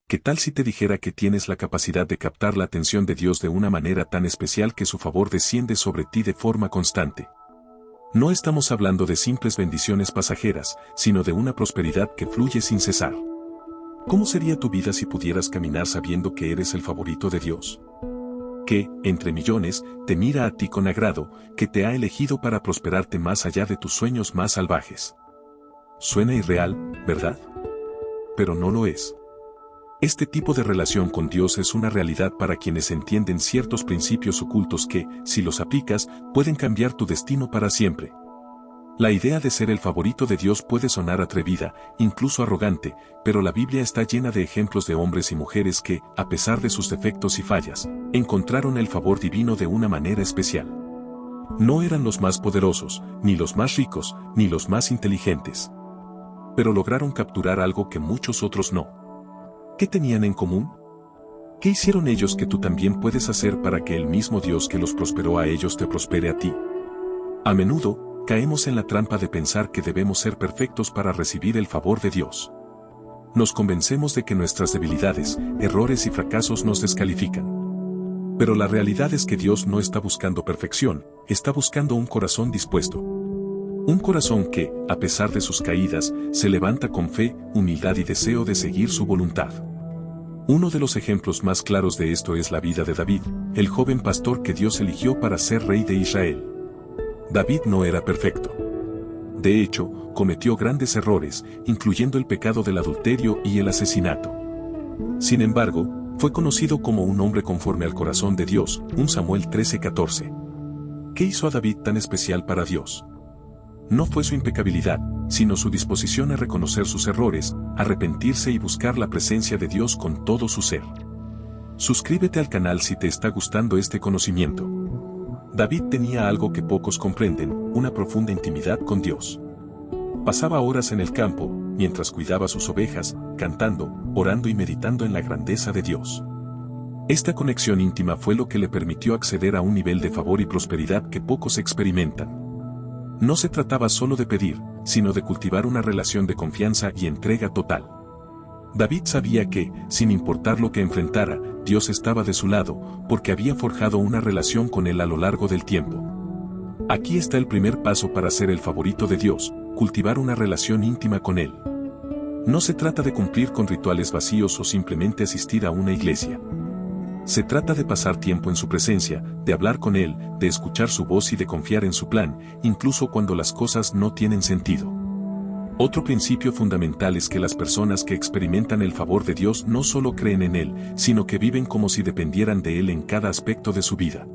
¿Qué tal si te dijera que tienes la capacidad de captar la atención de Dios de una manera tan especial que su favor desciende sobre ti de forma constante? No estamos hablando de simples bendiciones pasajeras, sino de una prosperidad que fluye sin cesar. ¿Cómo sería tu vida si pudieras caminar sabiendo que eres el favorito de Dios? Que, entre millones, te mira a ti con agrado, que te ha elegido para prosperarte más allá de tus sueños más salvajes. Suena irreal, ¿verdad? Pero no lo es. Este tipo de relación con Dios es una realidad para quienes entienden ciertos principios ocultos que, si los aplicas, pueden cambiar tu destino para siempre. La idea de ser el favorito de Dios puede sonar atrevida, incluso arrogante, pero la Biblia está llena de ejemplos de hombres y mujeres que, a pesar de sus defectos y fallas, encontraron el favor divino de una manera especial. No eran los más poderosos, ni los más ricos, ni los más inteligentes. Pero lograron capturar algo que muchos otros no. ¿Qué tenían en común? ¿Qué hicieron ellos que tú también puedes hacer para que el mismo Dios que los prosperó a ellos te prospere a ti? A menudo, caemos en la trampa de pensar que debemos ser perfectos para recibir el favor de Dios. Nos convencemos de que nuestras debilidades, errores y fracasos nos descalifican. Pero la realidad es que Dios no está buscando perfección, está buscando un corazón dispuesto. Un corazón que, a pesar de sus caídas, se levanta con fe, humildad y deseo de seguir su voluntad. Uno de los ejemplos más claros de esto es la vida de David, el joven pastor que Dios eligió para ser rey de Israel. David no era perfecto. De hecho, cometió grandes errores, incluyendo el pecado del adulterio y el asesinato. Sin embargo, fue conocido como un hombre conforme al corazón de Dios, 1 Samuel 13:14. ¿Qué hizo a David tan especial para Dios? No fue su impecabilidad, sino su disposición a reconocer sus errores, arrepentirse y buscar la presencia de Dios con todo su ser. Suscríbete al canal si te está gustando este conocimiento. David tenía algo que pocos comprenden, una profunda intimidad con Dios. Pasaba horas en el campo, mientras cuidaba sus ovejas, cantando, orando y meditando en la grandeza de Dios. Esta conexión íntima fue lo que le permitió acceder a un nivel de favor y prosperidad que pocos experimentan. No se trataba solo de pedir, sino de cultivar una relación de confianza y entrega total. David sabía que, sin importar lo que enfrentara, Dios estaba de su lado, porque había forjado una relación con él a lo largo del tiempo. Aquí está el primer paso para ser el favorito de Dios, cultivar una relación íntima con Él. No se trata de cumplir con rituales vacíos o simplemente asistir a una iglesia. Se trata de pasar tiempo en su presencia, de hablar con Él, de escuchar su voz y de confiar en su plan, incluso cuando las cosas no tienen sentido. Otro principio fundamental es que las personas que experimentan el favor de Dios no solo creen en Él, sino que viven como si dependieran de Él en cada aspecto de su vida.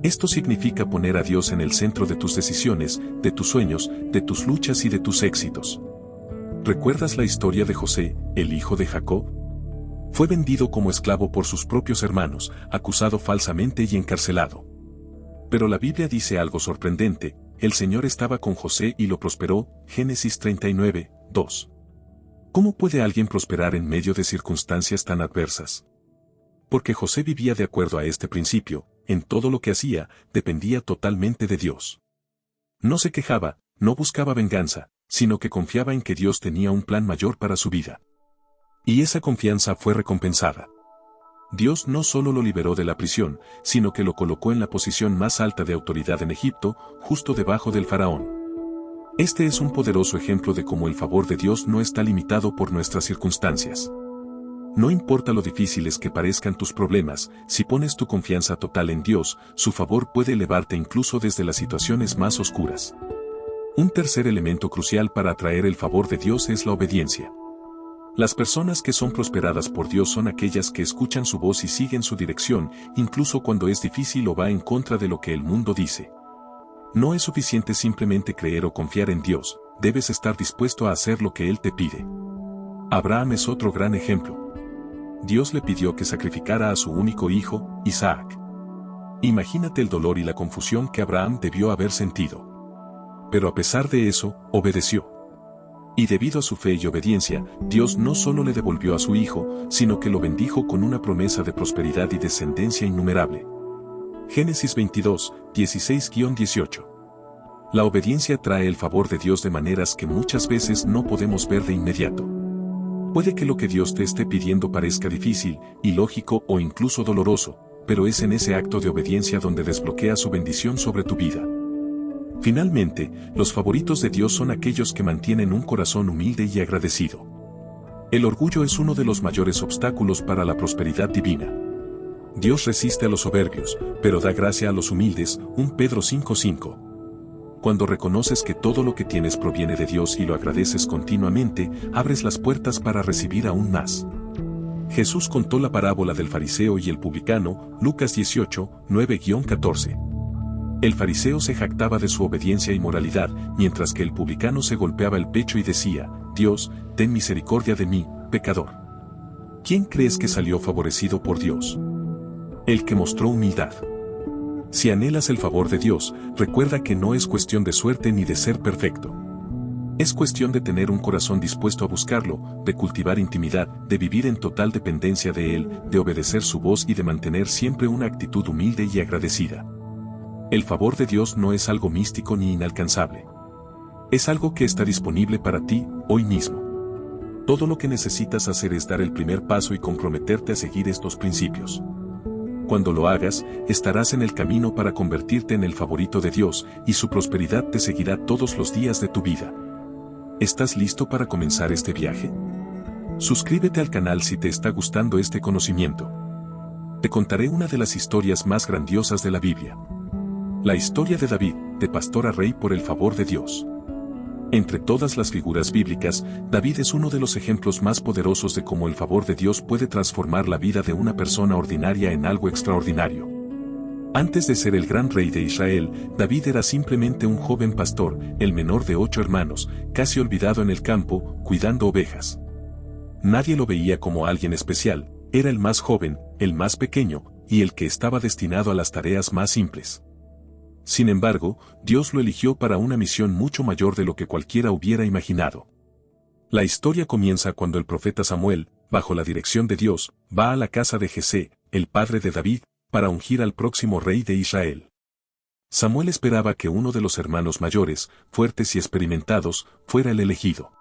Esto significa poner a Dios en el centro de tus decisiones, de tus sueños, de tus luchas y de tus éxitos. ¿Recuerdas la historia de José, el hijo de Jacob? Fue vendido como esclavo por sus propios hermanos, acusado falsamente y encarcelado. Pero la Biblia dice algo sorprendente: el Señor estaba con José y lo prosperó, Génesis 39, 2. ¿Cómo puede alguien prosperar en medio de circunstancias tan adversas? Porque José vivía de acuerdo a este principio, en todo lo que hacía, dependía totalmente de Dios. No se quejaba, no buscaba venganza, sino que confiaba en que Dios tenía un plan mayor para su vida. Y esa confianza fue recompensada. Dios no solo lo liberó de la prisión, sino que lo colocó en la posición más alta de autoridad en Egipto, justo debajo del faraón. Este es un poderoso ejemplo de cómo el favor de Dios no está limitado por nuestras circunstancias. No importa lo difíciles que parezcan tus problemas, si pones tu confianza total en Dios, su favor puede elevarte incluso desde las situaciones más oscuras. Un tercer elemento crucial para atraer el favor de Dios es la obediencia. Las personas que son prosperadas por Dios son aquellas que escuchan su voz y siguen su dirección, incluso cuando es difícil o va en contra de lo que el mundo dice. No es suficiente simplemente creer o confiar en Dios, debes estar dispuesto a hacer lo que Él te pide. Abraham es otro gran ejemplo. Dios le pidió que sacrificara a su único hijo, Isaac. Imagínate el dolor y la confusión que Abraham debió haber sentido. Pero a pesar de eso, obedeció. Y debido a su fe y obediencia, Dios no solo le devolvió a su hijo, sino que lo bendijo con una promesa de prosperidad y descendencia innumerable. Génesis 22, 16-18. La obediencia trae el favor de Dios de maneras que muchas veces no podemos ver de inmediato. Puede que lo que Dios te esté pidiendo parezca difícil, ilógico o incluso doloroso, pero es en ese acto de obediencia donde desbloquea su bendición sobre tu vida. Finalmente, los favoritos de Dios son aquellos que mantienen un corazón humilde y agradecido. El orgullo es uno de los mayores obstáculos para la prosperidad divina. Dios resiste a los soberbios, pero da gracia a los humildes, 1 Pedro 5:5. Cuando reconoces que todo lo que tienes proviene de Dios y lo agradeces continuamente, abres las puertas para recibir aún más. Jesús contó la parábola del fariseo y el publicano, Lucas 18, 9-14. El fariseo se jactaba de su obediencia y moralidad, mientras que el publicano se golpeaba el pecho y decía, Dios, ten misericordia de mí, pecador. ¿Quién crees que salió favorecido por Dios? El que mostró humildad. Si anhelas el favor de Dios, recuerda que no es cuestión de suerte ni de ser perfecto. Es cuestión de tener un corazón dispuesto a buscarlo, de cultivar intimidad, de vivir en total dependencia de Él, de obedecer su voz y de mantener siempre una actitud humilde y agradecida. El favor de Dios no es algo místico ni inalcanzable. Es algo que está disponible para ti, hoy mismo. Todo lo que necesitas hacer es dar el primer paso y comprometerte a seguir estos principios. Cuando lo hagas, estarás en el camino para convertirte en el favorito de Dios, y su prosperidad te seguirá todos los días de tu vida. ¿Estás listo para comenzar este viaje? Suscríbete al canal si te está gustando este conocimiento. Te contaré una de las historias más grandiosas de la Biblia. La historia de David, de pastor a rey por el favor de Dios. Entre todas las figuras bíblicas, David es uno de los ejemplos más poderosos de cómo el favor de Dios puede transformar la vida de una persona ordinaria en algo extraordinario. Antes de ser el gran rey de Israel, David era simplemente un joven pastor, el menor de 8 hermanos, casi olvidado en el campo, cuidando ovejas. Nadie lo veía como alguien especial, era el más joven, el más pequeño, y el que estaba destinado a las tareas más simples. Sin embargo, Dios lo eligió para una misión mucho mayor de lo que cualquiera hubiera imaginado. La historia comienza cuando el profeta Samuel, bajo la dirección de Dios, va a la casa de Jesé, el padre de David, para ungir al próximo rey de Israel. Samuel esperaba que uno de los hermanos mayores, fuertes y experimentados, fuera el elegido.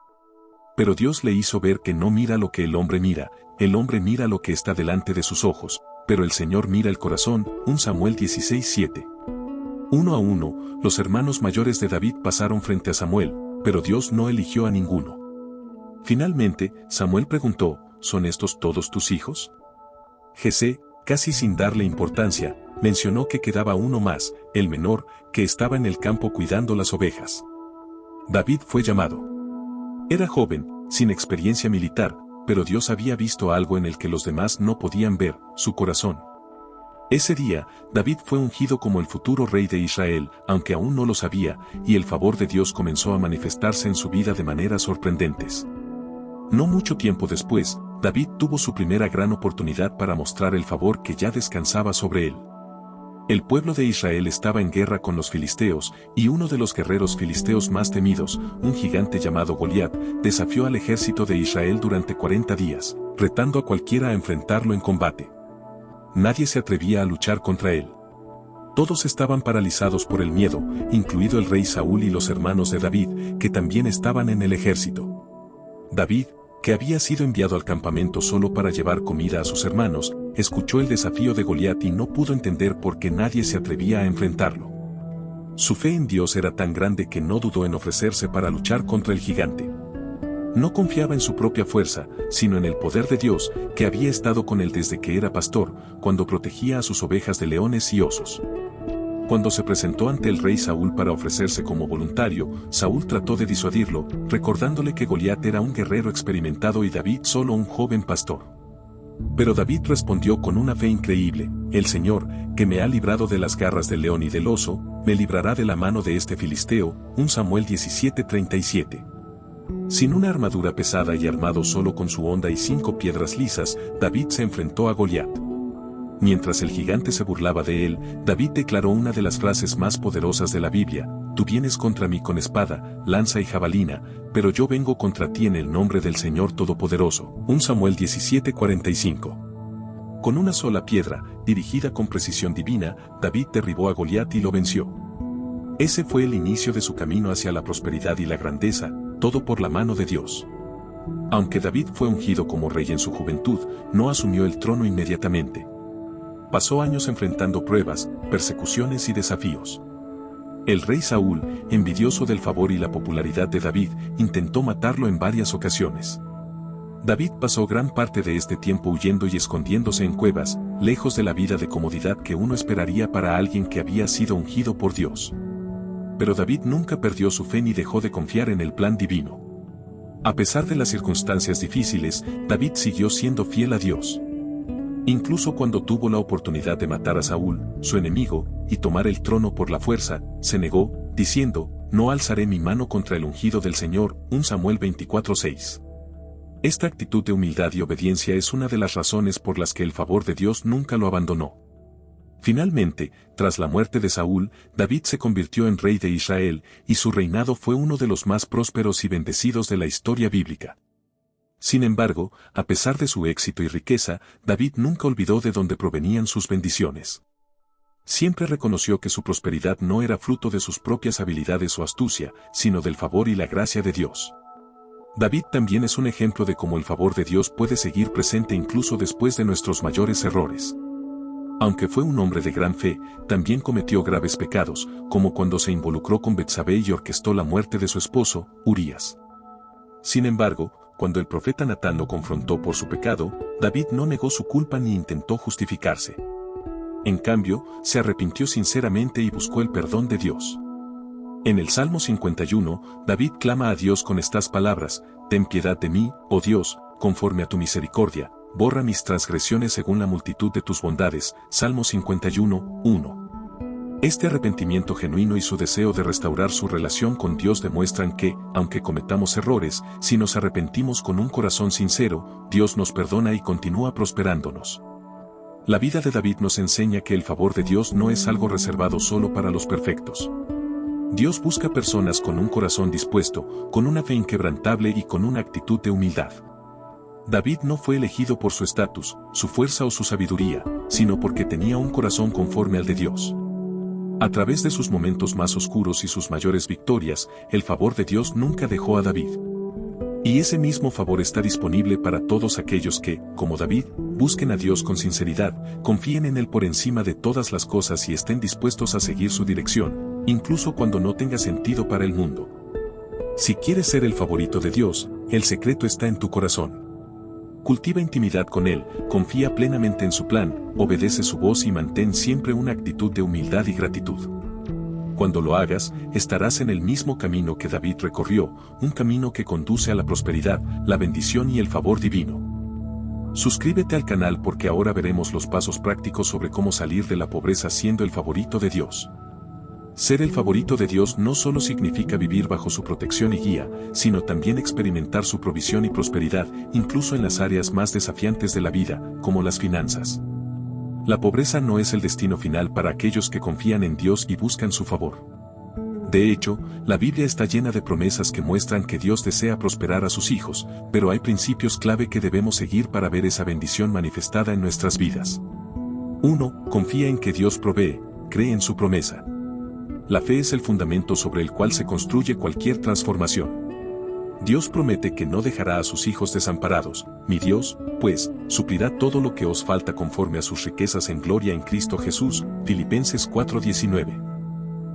Pero Dios le hizo ver que no mira lo que el hombre mira lo que está delante de sus ojos, pero el Señor mira el corazón, 1 Samuel 16:7. Uno a uno, los hermanos mayores de David pasaron frente a Samuel, pero Dios no eligió a ninguno. Finalmente, Samuel preguntó, ¿son estos todos tus hijos? Jesé, casi sin darle importancia, mencionó que quedaba uno más, el menor, que estaba en el campo cuidando las ovejas. David fue llamado. Era joven, sin experiencia militar, pero Dios había visto algo en el que los demás no podían ver, su corazón. Ese día, David fue ungido como el futuro rey de Israel, aunque aún no lo sabía, y el favor de Dios comenzó a manifestarse en su vida de maneras sorprendentes. No mucho tiempo después, David tuvo su primera gran oportunidad para mostrar el favor que ya descansaba sobre él. El pueblo de Israel estaba en guerra con los filisteos, y uno de los guerreros filisteos más temidos, un gigante llamado Goliat, desafió al ejército de Israel durante 40 días, retando a cualquiera a enfrentarlo en combate. Nadie se atrevía a luchar contra él. Todos estaban paralizados por el miedo, incluido el rey Saúl y los hermanos de David, que también estaban en el ejército. David, que había sido enviado al campamento solo para llevar comida a sus hermanos, escuchó el desafío de Goliat y no pudo entender por qué nadie se atrevía a enfrentarlo. Su fe en Dios era tan grande que no dudó en ofrecerse para luchar contra el gigante. No confiaba en su propia fuerza, sino en el poder de Dios, que había estado con él desde que era pastor, cuando protegía a sus ovejas de leones y osos. Cuando se presentó ante el rey Saúl para ofrecerse como voluntario, Saúl trató de disuadirlo, recordándole que Goliat era un guerrero experimentado y David solo un joven pastor. Pero David respondió con una fe increíble, el Señor, que me ha librado de las garras del león y del oso, me librará de la mano de este filisteo, 1 Samuel 17:37. Sin una armadura pesada y armado solo con su honda y 5 piedras lisas, David se enfrentó a Goliat. Mientras el gigante se burlaba de él, David declaró una de las frases más poderosas de la Biblia, tú vienes contra mí con espada, lanza y jabalina, pero yo vengo contra ti en el nombre del Señor Todopoderoso. 1 Samuel 17:45. Con una sola piedra, dirigida con precisión divina, David derribó a Goliat y lo venció. Ese fue el inicio de su camino hacia la prosperidad y la grandeza, todo por la mano de Dios. Aunque David fue ungido como rey en su juventud, no asumió el trono inmediatamente. Pasó años enfrentando pruebas, persecuciones y desafíos. El rey Saúl, envidioso del favor y la popularidad de David, intentó matarlo en varias ocasiones. David pasó gran parte de este tiempo huyendo y escondiéndose en cuevas, lejos de la vida de comodidad que uno esperaría para alguien que había sido ungido por Dios. Pero David nunca perdió su fe ni dejó de confiar en el plan divino. A pesar de las circunstancias difíciles, David siguió siendo fiel a Dios. Incluso cuando tuvo la oportunidad de matar a Saúl, su enemigo, y tomar el trono por la fuerza, se negó, diciendo, «No alzaré mi mano contra el ungido del Señor», 1 Samuel 24:6. Esta actitud de humildad y obediencia es una de las razones por las que el favor de Dios nunca lo abandonó. Finalmente, tras la muerte de Saúl, David se convirtió en rey de Israel, y su reinado fue uno de los más prósperos y bendecidos de la historia bíblica. Sin embargo, a pesar de su éxito y riqueza, David nunca olvidó de dónde provenían sus bendiciones. Siempre reconoció que su prosperidad no era fruto de sus propias habilidades o astucia, sino del favor y la gracia de Dios. David también es un ejemplo de cómo el favor de Dios puede seguir presente incluso después de nuestros mayores errores. Aunque fue un hombre de gran fe, también cometió graves pecados, como cuando se involucró con Betsabé y orquestó la muerte de su esposo, Urías. Sin embargo, cuando el profeta Natán lo confrontó por su pecado, David no negó su culpa ni intentó justificarse. En cambio, se arrepintió sinceramente y buscó el perdón de Dios. En el Salmo 51, David clama a Dios con estas palabras: «Ten piedad de mí, oh Dios, conforme a tu misericordia, borra mis transgresiones según la multitud de tus bondades». Salmo 51, 1. Este arrepentimiento genuino y su deseo de restaurar su relación con Dios demuestran que, aunque cometamos errores, si nos arrepentimos con un corazón sincero, Dios nos perdona y continúa prosperándonos. La vida de David nos enseña que el favor de Dios no es algo reservado solo para los perfectos. Dios busca personas con un corazón dispuesto, con una fe inquebrantable y con una actitud de humildad. David no fue elegido por su estatus, su fuerza o su sabiduría, sino porque tenía un corazón conforme al de Dios. A través de sus momentos más oscuros y sus mayores victorias, el favor de Dios nunca dejó a David. Y ese mismo favor está disponible para todos aquellos que, como David, busquen a Dios con sinceridad, confíen en Él por encima de todas las cosas y estén dispuestos a seguir su dirección, incluso cuando no tenga sentido para el mundo. Si quieres ser el favorito de Dios, el secreto está en tu corazón. Cultiva intimidad con Él, confía plenamente en su plan, obedece su voz y mantén siempre una actitud de humildad y gratitud. Cuando lo hagas, estarás en el mismo camino que David recorrió, un camino que conduce a la prosperidad, la bendición y el favor divino. Suscríbete al canal porque ahora veremos los pasos prácticos sobre cómo salir de la pobreza siendo el favorito de Dios. Ser el favorito de Dios no solo significa vivir bajo su protección y guía, sino también experimentar su provisión y prosperidad, incluso en las áreas más desafiantes de la vida, como las finanzas. La pobreza no es el destino final para aquellos que confían en Dios y buscan su favor. De hecho, la Biblia está llena de promesas que muestran que Dios desea prosperar a sus hijos, pero hay principios clave que debemos seguir para ver esa bendición manifestada en nuestras vidas. 1. Confía en que Dios provee, cree en su promesa. La fe es el fundamento sobre el cual se construye cualquier transformación. Dios promete que no dejará a sus hijos desamparados, mi Dios, pues, suplirá todo lo que os falta conforme a sus riquezas en gloria en Cristo Jesús, Filipenses 4:19.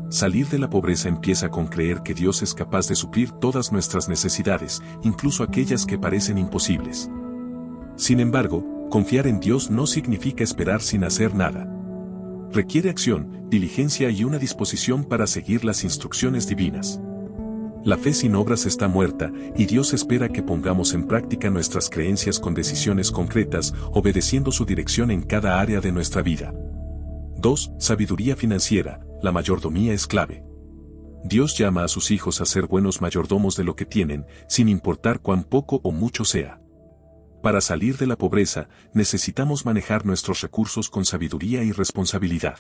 Salir de la pobreza empieza con creer que Dios es capaz de suplir todas nuestras necesidades, incluso aquellas que parecen imposibles. Sin embargo, confiar en Dios no significa esperar sin hacer nada. Requiere acción, diligencia y una disposición para seguir las instrucciones divinas. La fe sin obras está muerta, y Dios espera que pongamos en práctica nuestras creencias con decisiones concretas, obedeciendo su dirección en cada área de nuestra vida. 2. Sabiduría financiera, la mayordomía es clave. Dios llama a sus hijos a ser buenos mayordomos de lo que tienen, sin importar cuán poco o mucho sea. Para salir de la pobreza, necesitamos manejar nuestros recursos con sabiduría y responsabilidad.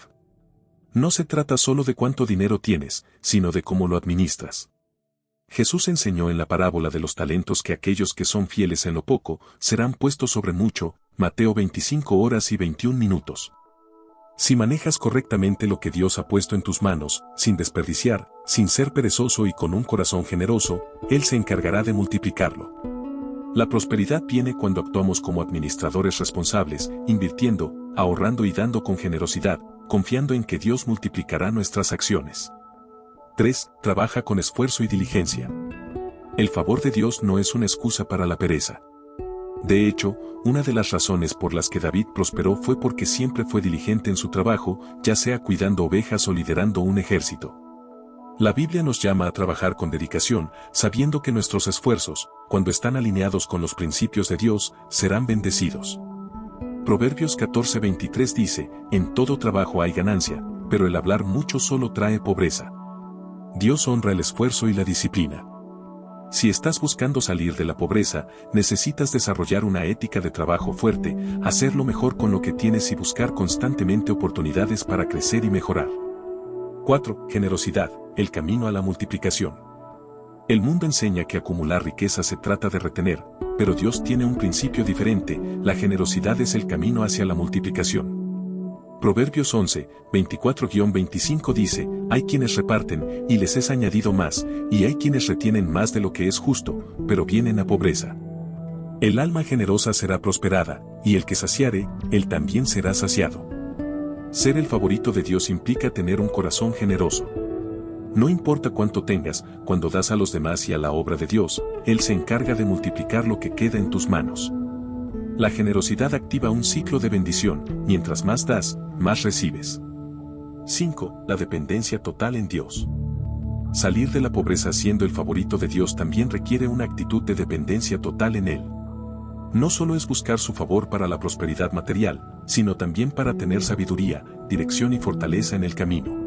No se trata solo de cuánto dinero tienes, sino de cómo lo administras. Jesús enseñó en la parábola de los talentos que aquellos que son fieles en lo poco, serán puestos sobre mucho, Mateo 25:21. Si manejas correctamente lo que Dios ha puesto en tus manos, sin desperdiciar, sin ser perezoso y con un corazón generoso, Él se encargará de multiplicarlo. La prosperidad viene cuando actuamos como administradores responsables, invirtiendo, ahorrando y dando con generosidad, confiando en que Dios multiplicará nuestras acciones. 3. Trabaja con esfuerzo y diligencia. El favor de Dios no es una excusa para la pereza. De hecho, una de las razones por las que David prosperó fue porque siempre fue diligente en su trabajo, ya sea cuidando ovejas o liderando un ejército. La Biblia nos llama a trabajar con dedicación, sabiendo que nuestros esfuerzos, cuando están alineados con los principios de Dios, serán bendecidos. Proverbios 14:23 dice, en todo trabajo hay ganancia, pero el hablar mucho solo trae pobreza. Dios honra el esfuerzo y la disciplina. Si estás buscando salir de la pobreza, necesitas desarrollar una ética de trabajo fuerte, hacerlo mejor con lo que tienes y buscar constantemente oportunidades para crecer y mejorar. 4. Generosidad, el camino a la multiplicación. El mundo enseña que acumular riqueza se trata de retener, pero Dios tiene un principio diferente, la generosidad es el camino hacia la multiplicación. Proverbios 11, 24-25 dice, hay quienes reparten, y les es añadido más, y hay quienes retienen más de lo que es justo, pero vienen a pobreza. El alma generosa será prosperada, y el que saciare, él también será saciado. Ser el favorito de Dios implica tener un corazón generoso. No importa cuánto tengas, cuando das a los demás y a la obra de Dios, Él se encarga de multiplicar lo que queda en tus manos. La generosidad activa un ciclo de bendición, mientras más das, más recibes. 5. La dependencia total en Dios. Salir de la pobreza siendo el favorito de Dios también requiere una actitud de dependencia total en Él. No solo es buscar su favor para la prosperidad material, sino también para tener sabiduría, dirección y fortaleza en el camino.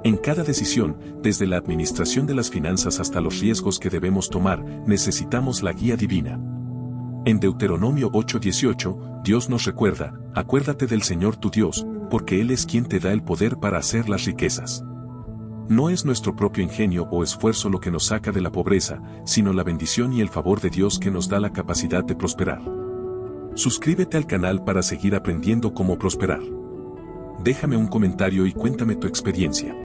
En cada decisión, desde la administración de las finanzas hasta los riesgos que debemos tomar, necesitamos la guía divina. En Deuteronomio 8:18, Dios nos recuerda, acuérdate del Señor tu Dios, porque Él es quien te da el poder para hacer las riquezas. No es nuestro propio ingenio o esfuerzo lo que nos saca de la pobreza, sino la bendición y el favor de Dios que nos da la capacidad de prosperar. Suscríbete al canal para seguir aprendiendo cómo prosperar. Déjame un comentario y cuéntame tu experiencia.